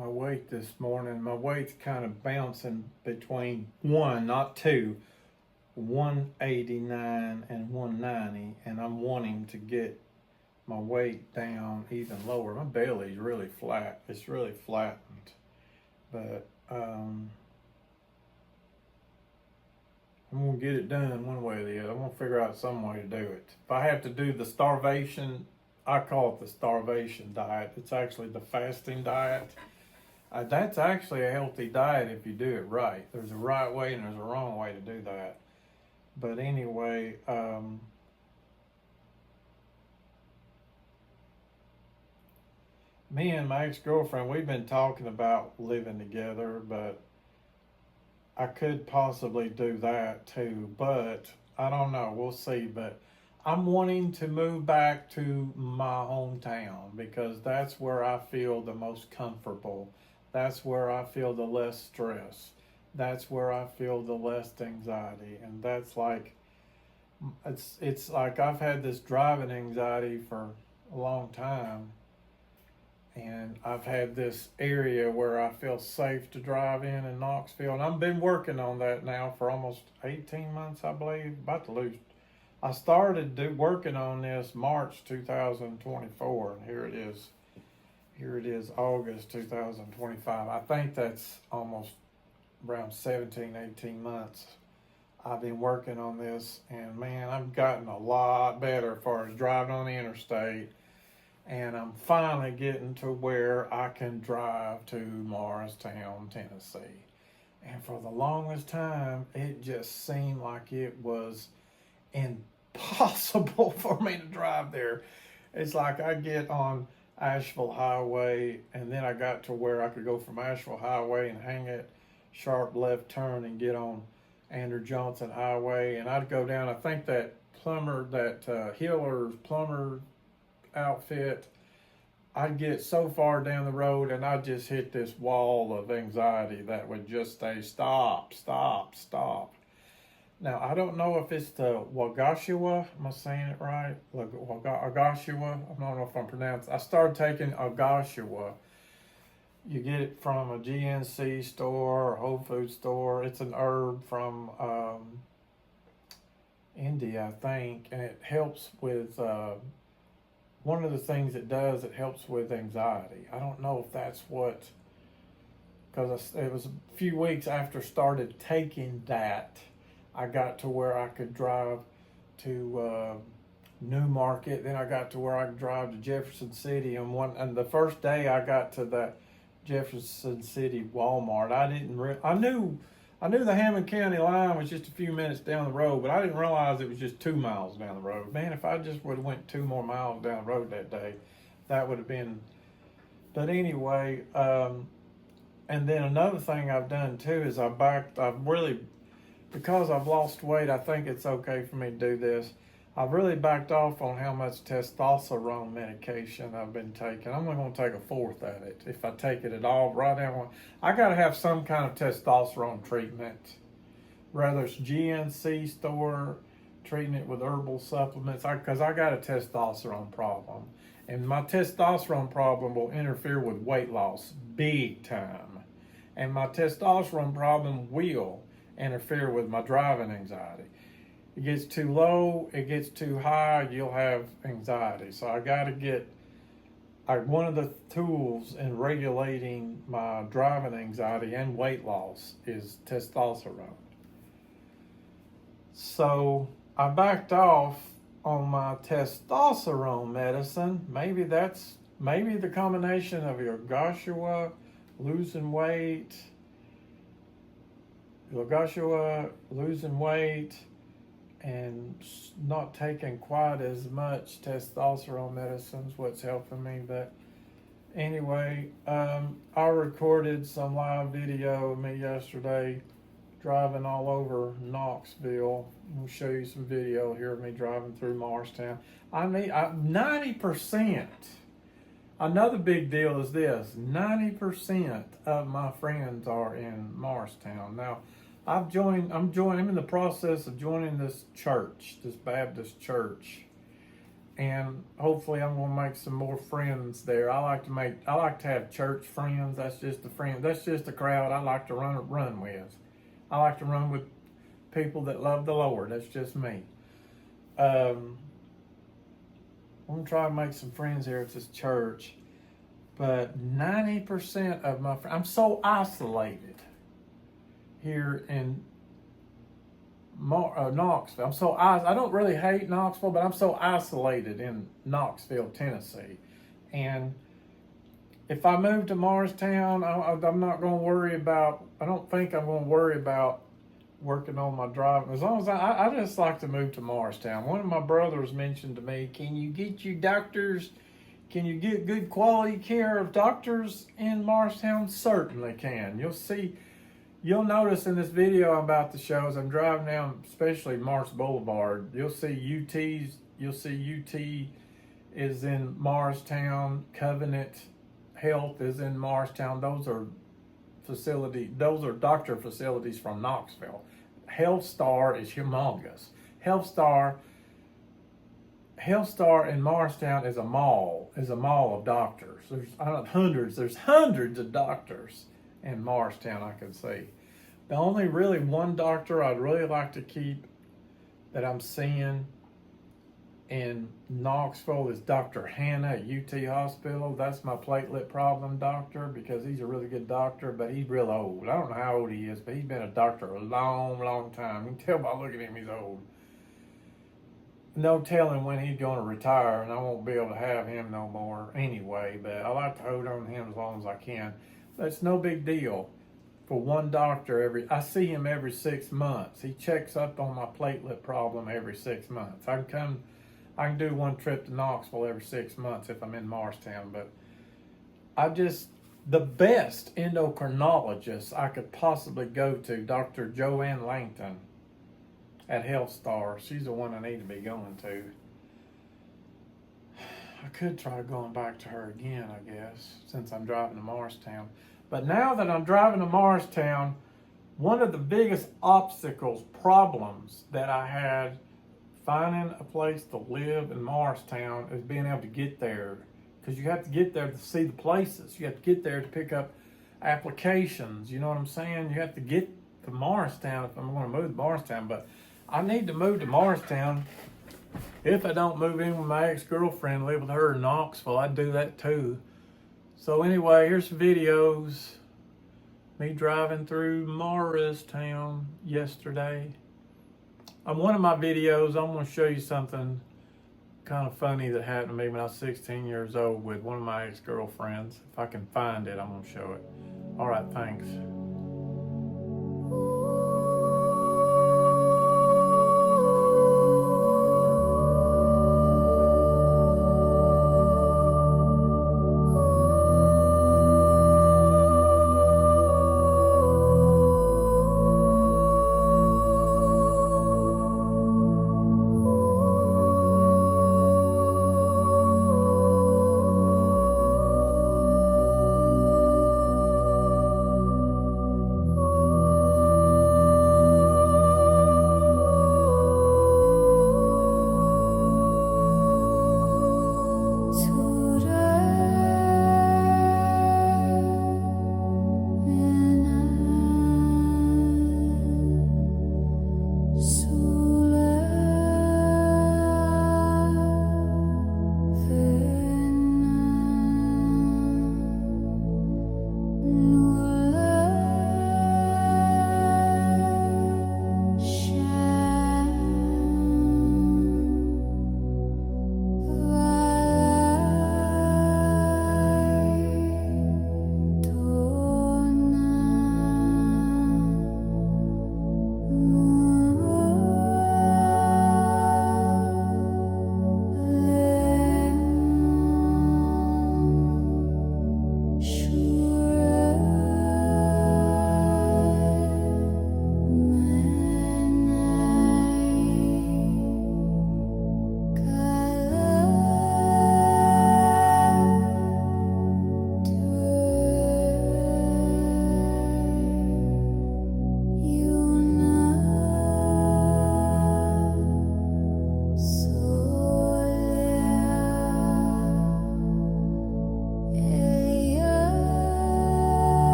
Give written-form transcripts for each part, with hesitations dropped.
my weight this morning. My weight's kind of bouncing between one, not two, 189 and 190, and I'm wanting to get my weight down even lower. My belly's really flat. It's really flattened, but I'm gonna get it done one way or the other. I'm gonna figure out some way to do it. If I have to do the starvation, I call it the starvation diet. It's actually the fasting diet. That's actually a healthy diet if you do it right. There's a right way and there's a wrong way to do that. But anyway, me and my ex-girlfriend, we've been talking about living together, but I could possibly do that too, but I don't know. We'll see. But I'm wanting to move back to my hometown because that's where I feel the most comfortable. That's where I feel the less stress. That's where I feel the less anxiety. And that's like, it's like I've had this driving anxiety for a long time. And I've had this area where I feel safe to drive in Knoxville. And I've been working on that now for almost 18 months, I believe. About to lose. I started working on this March 2024, and here it is. Here it is, August 2025. I think that's almost around 17, 18 months. I've been working on this, and man, I've gotten a lot better as far as driving on the interstate. And I'm finally getting to where I can drive to Morristown, Tennessee. And for the longest time, it just seemed like it was impossible for me to drive there. It's like I get on Asheville Highway, and then I got to where I could go from Asheville Highway and hang it, sharp left turn, and get on Andrew Johnson Highway. And I'd go down, I think that Hiller's plumber outfit, I'd get so far down the road and I'd just hit this wall of anxiety that would just say stop, stop, stop. Now I don't know if it's the Wagashua, am I saying it right? Wagashua, I don't know if I'm pronouncing. I started taking Agashua. You get it from a GNC store or Whole Food store. It's an herb from India, I think, and it helps with one of the things it does, it helps with anxiety. I don't know if that's what, because it was a few weeks after started taking that, I got to where I could drive to Newmarket. Then I got to where I could drive to Jefferson City. And the first day I got to that Jefferson City Walmart, I knew the Hammond County line was just a few minutes down the road, but I didn't realize it was just 2 miles down the road. Man, if I just would have went 2 more miles down the road that day, that would have been. But anyway, and then another thing I've done too is I've really, because I've lost weight, I think it's okay for me to do this. I've really backed off on how much testosterone medication I've been taking. I'm only going to take a fourth at it. If I take it at all, right now, I got to have some kind of testosterone treatment. Whether it's GNC store, treating it with herbal supplements, because I got a testosterone problem. And my testosterone problem will interfere with weight loss big time. And my testosterone problem will interfere with my driving anxiety. It gets too low, it gets too high, you'll have anxiety. So I got to get, one of the tools in regulating my driving anxiety and weight loss is testosterone. So I backed off on my testosterone medicine. Maybe the combination of your Joshua losing weight, and not taking quite as much testosterone medicines, what's helping me. But anyway, I recorded some live video of me yesterday driving all over Knoxville. I'll show you some video here of me driving through Morristown. 90%. Another big deal is this: 90% of my friends are in Morristown. Now, I'm in the process of joining this church, this Baptist church. and hopefully I'm gonna make some more friends there. I like to have church friends. That's just the crowd I like to run with. I like to run with people that love the Lord. That's just me. I'm gonna try to make some friends here at this church, but 90% of my friends, I'm so isolated here in Knoxville. I don't really hate Knoxville, but I'm so isolated in Knoxville, Tennessee. And if I move to Morristown, I'm not going to worry about, I don't think I'm going to worry about working on my driving. As long as I just like to move to Morristown. One of my brothers mentioned to me, can you get good quality care of doctors in Morristown? Certainly can. You'll notice in this video I'm about to show, as I'm driving down, especially Mars Boulevard, you'll see UT is in Morristown, Covenant Health is in Morristown. Those are doctor facilities from Knoxville. Health Star is humongous. Health Star in Morristown is a mall of doctors. There's hundreds of doctors in Morristown, I can see. The only really one doctor I'd really like to keep that I'm seeing in Knoxville is Dr. Hannah at UT Hospital. That's my platelet problem doctor, because he's a really good doctor, but he's real old. I don't know how old he is, but he's been a doctor a long time. You can tell by looking at him he's old. No telling when he's going to retire, and I won't be able to have him no more anyway, but I like to hold on to him as long as I can. That's no big deal for one doctor. I see him every 6 months. He checks up on my platelet problem every 6 months. I can do one trip to Knoxville every 6 months if I'm in Morristown, but the best endocrinologist I could possibly go to, Dr. Joanne Langton at Health Star. She's the one I need to be going to. I could try going back to her again, I guess, since I'm driving to Morristown. But now that I'm driving to Morristown, one of the biggest problems that I had finding a place to live in Morristown is being able to get there. Because you have to get there to see the places. You have to get there to pick up applications. You know what I'm saying? You have to get to Morristown if I'm going to move to Morristown. But I need to move to Morristown. If I don't move in with my ex-girlfriend, live with her in Knoxville, I'd do that too. So anyway, here's some videos. Me driving through Morristown yesterday. On one of my videos, I'm going to show you something kind of funny that happened to me when I was 16 years old with one of my ex-girlfriends. If I can find it, I'm going to show it. All right, thanks.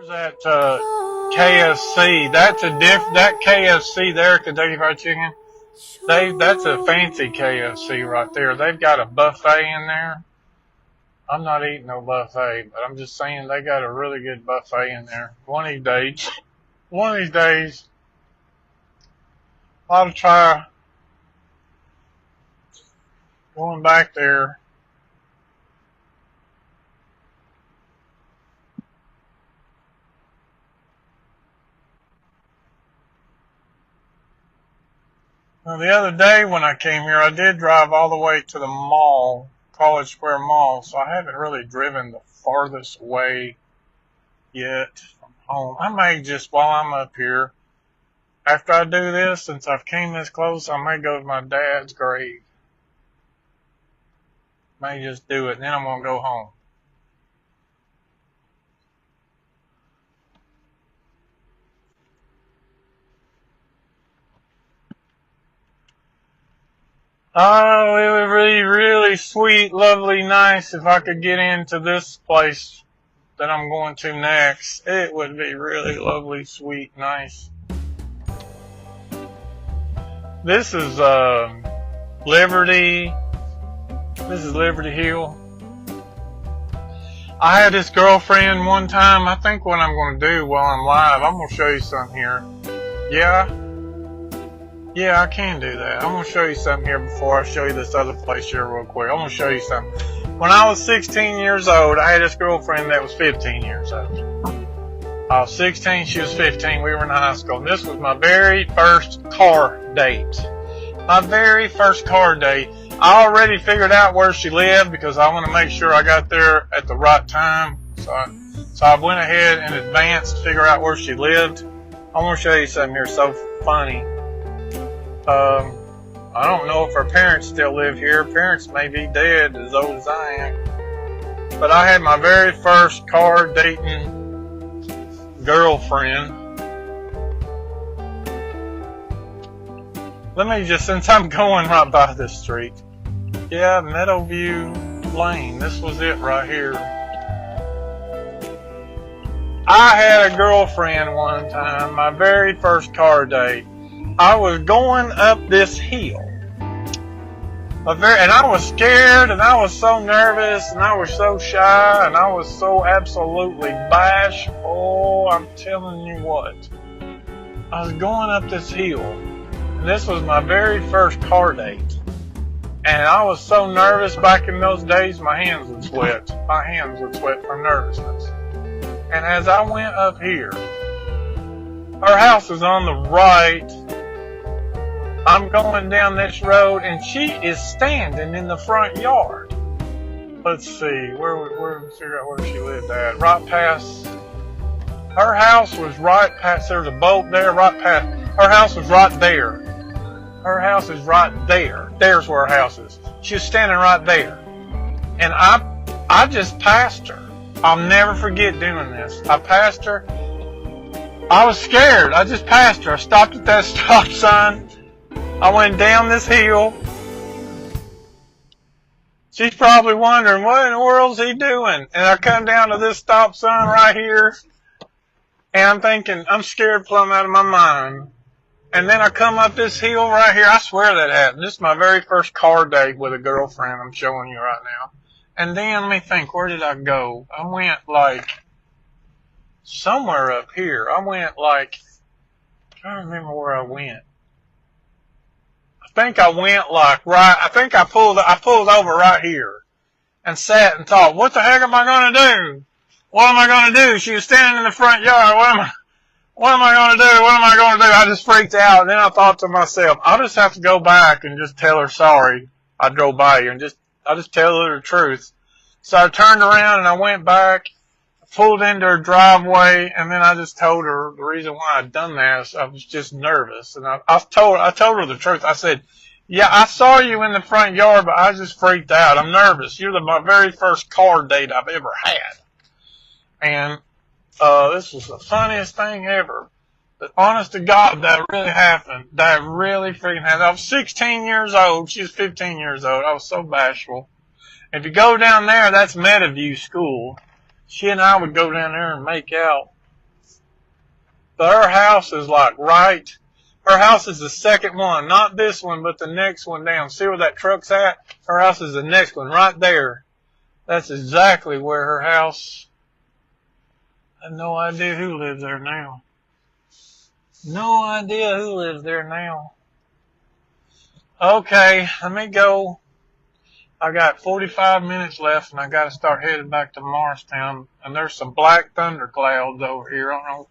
There's that KFC. That's that KFC there, Kentucky Fried Chicken. That's a fancy KFC right there. They've got a buffet in there. I'm not eating no buffet, but I'm just saying they got a really good buffet in there. One of these days, I'll try going back there. Now, the other day when I came here, I did drive all the way to the mall, College Square Mall, so I haven't really driven the farthest way yet from home. I may just, while I'm up here, after I do this, since I've came this close, I may go to my dad's grave. May just do it, and then I'm going to go home. Oh, it would be really sweet, lovely, nice if I could get into this place that I'm going to next. It would be really lovely, sweet, nice. This is Liberty. This is Liberty Hill. I had this girlfriend one time. I think what I'm going to do while I'm live, I'm going to show you something here. Yeah, I can do that. I'm going to show you something here before I show you this other place here real quick. I'm going to show you something. When I was 16 years old, I had this girlfriend that was 15 years old. I was 16, she was 15. We were in high school. And this was my very first car date. My very first car date. I already figured out where she lived because I want to make sure I got there at the right time. So I went ahead and advanced to figure out where she lived. I want to show you something here so funny. I don't know if her parents still live here. Parents may be dead as old as I am. But I had my very first car dating girlfriend. Let me just, since I'm going right by this street. Yeah, Meadowview Lane. This was it right here. I had a girlfriend one time, my very first car date. I was going up this hill. And I was scared, and I was so nervous, and I was so shy, and I was so absolutely bashful. I'm telling you what. I was going up this hill, and this was my very first car date. And I was so nervous back in those days, my hands would sweat. My hands would sweat from nervousness. And as I went up here, her house is on the right. I'm going down this road, and she is standing in the front yard. Let's see, figure out where she lived at. Right past, her house was right past, there's a boat there, right past, her house was right there. Her house is right there. There's where her house is. She was standing right there. And I just passed her. I'll never forget doing this. I passed her. I was scared. I just passed her. I stopped at that stop sign. I went down this hill. She's probably wondering, what in the world's he doing? And I come down to this stop sign right here. And I'm thinking, I'm scared plumb out of my mind. And then I come up this hill right here. I swear that happened. This is my very first car date with a girlfriend I'm showing you right now. And then let me think, where did I go? I went like somewhere up here. I went like, I'm trying to remember where I went. I think I went like right, I think I pulled over right here and sat and thought, what the heck am I going to do? What am I going to do? She was standing in the front yard. What am I going to do? What am I going to do? I just freaked out. And then I thought to myself, I'll just have to go back and just tell her sorry. I drove by you and I'll just tell her the truth. So I turned around and I went back, pulled into her driveway, and then I just told her the reason why I'd done that is I was just nervous. And I told her the truth. I said, yeah, I saw you in the front yard, but I just freaked out. I'm nervous. You're my very first car date I've ever had. And this was the funniest thing ever. But honest to God, that really happened. That really freaking happened. I was 16 years old. She was 15 years old. I was so bashful. If you go down there, that's Meadowview School. She and I would go down there and make out But her house is like her house is the second one, not this one, but the next one down. See where that truck's at? Her house is the next one, right there. That's exactly where her house. I have no idea who lives there now. No idea who lives there now. Okay, let me go. I got 45 minutes left, and I got to start heading back to Morristown. And there's some black thunder clouds over here. I don't know.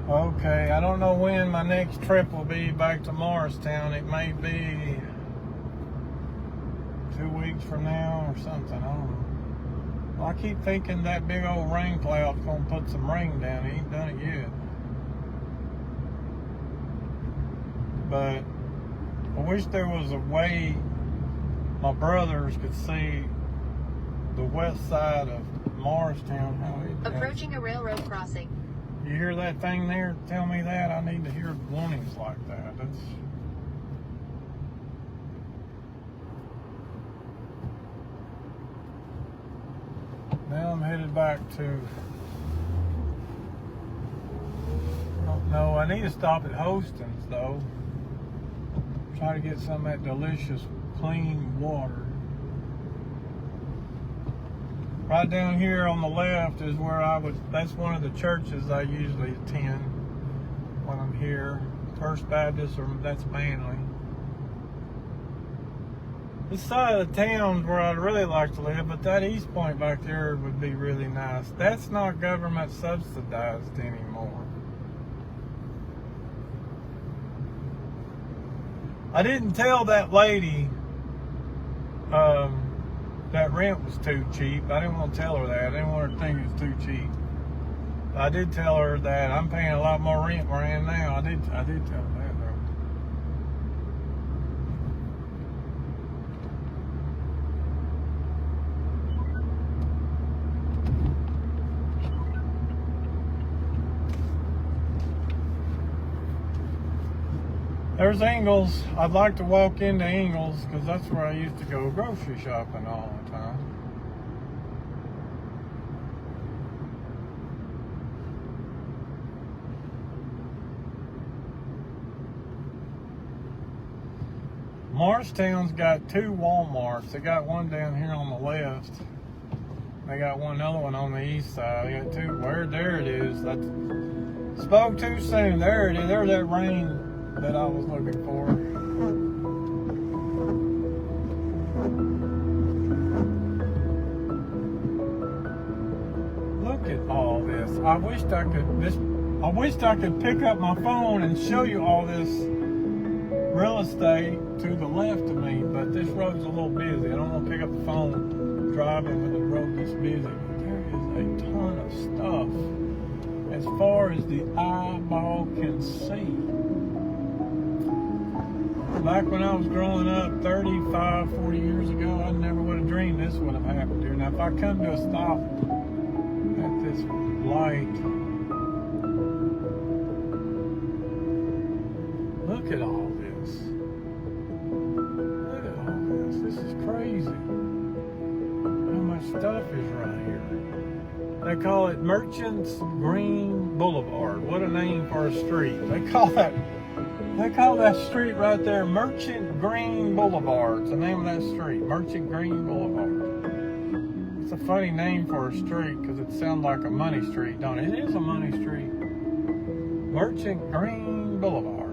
Okay, I don't know when my next trip will be back to Morristown. It may be 2 weeks from now or something. I don't know. Well, I keep thinking that big old rain cloud's going to put some rain down. He ain't done it yet. But I wish there was a way my brothers could see the west side of Morristown. Approaching a railroad crossing. You hear that thing there? Tell me that. I need to hear warnings like that. Now I'm headed back to. No, I need to stop at Hostin's though. Try to get some of that delicious clean water. Right down here on the left is where that's one of the churches I usually attend when I'm here. First Baptist, or that's Manly. This side of the town is where I'd really like to live, but that East Point back there would be really nice. That's not government subsidized anymore. I didn't tell that lady that rent was too cheap. I didn't want to tell her that. I didn't want her to think it was too cheap. I did tell her that I'm paying a lot more rent where I am now. I did tell her that though. There's Ingles. I'd like to walk into Ingles because that's where I used to go grocery shopping all the time. Morristown's got 2 Walmarts. They got one down here on the left. They got another one on the east side. They got 2. There it is. Spoke too soon. There it is. There's that rain that I was looking for. Look at all this. I wished I could pick up my phone and show you all this real estate to the left of me, but this road's a little busy. I don't want to pick up the phone driving with the road this busy. But there is a ton of stuff as far as the eyeball can see. Back when I was growing up 35, 40 years ago, I never would have dreamed this would have happened here. Now, if I come to a stop at this light, look at all this. Look at all this. This is crazy. How much stuff is right here. They call it Merchants Green Boulevard. What a name for a street. They call that street right there Merchant Green Boulevard. It's the name of that street, Merchant Green Boulevard. It's a funny name for a street because it sounds like a money street, don't it? It is a money street. Merchant Green Boulevard.